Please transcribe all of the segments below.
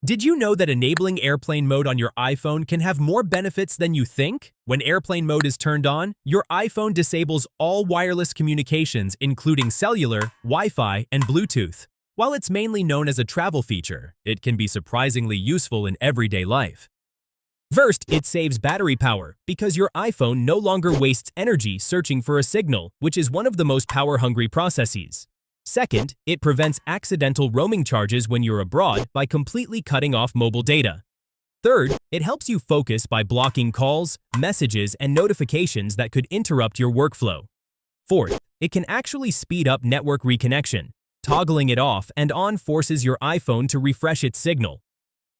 Did you know that enabling airplane mode on your iPhone can have more benefits than you think? When airplane mode is turned on, your iPhone disables all wireless communications, including cellular, Wi-Fi, and Bluetooth. While it's mainly known as a travel feature, it can be surprisingly useful in everyday life. First, it saves battery power because your iPhone no longer wastes energy searching for a signal, which is one of the most power-hungry processes. Second, it prevents accidental roaming charges when you're abroad by completely cutting off mobile data. Third, it helps you focus by blocking calls, messages, and notifications that could interrupt your workflow. Fourth, it can actually speed up network reconnection. Toggling it off and on forces your iPhone to refresh its signal.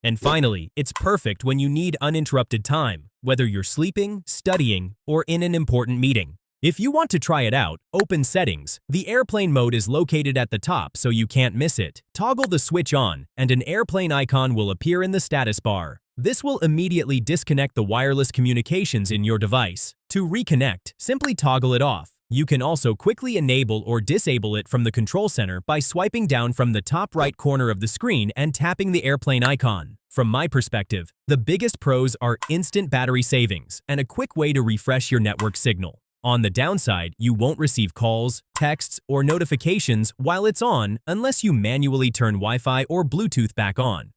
And finally, it's perfect when you need uninterrupted time, whether you're sleeping, studying, or in an important meeting. If you want to try it out, open Settings. The airplane mode is located at the top so you can't miss it. Toggle the switch on, and an airplane icon will appear in the status bar. This will immediately disconnect the wireless communications in your device. To reconnect, simply toggle it off. You can also quickly enable or disable it from the control center by swiping down from the top right corner of the screen and tapping the airplane icon. From my perspective, the biggest pros are instant battery savings and a quick way to refresh your network signal. On the downside, you won't receive calls, texts, or notifications while it's on unless you manually turn Wi-Fi or Bluetooth back on.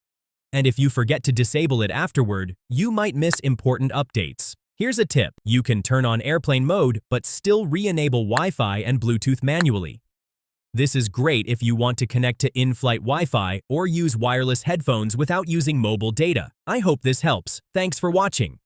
And if you forget to disable it afterward, you might miss important updates. Here's a tip: you can turn on airplane mode but still re-enable Wi-Fi and Bluetooth manually. This is great if you want to connect to in-flight Wi-Fi or use wireless headphones without using mobile data. I hope this helps. Thanks for watching.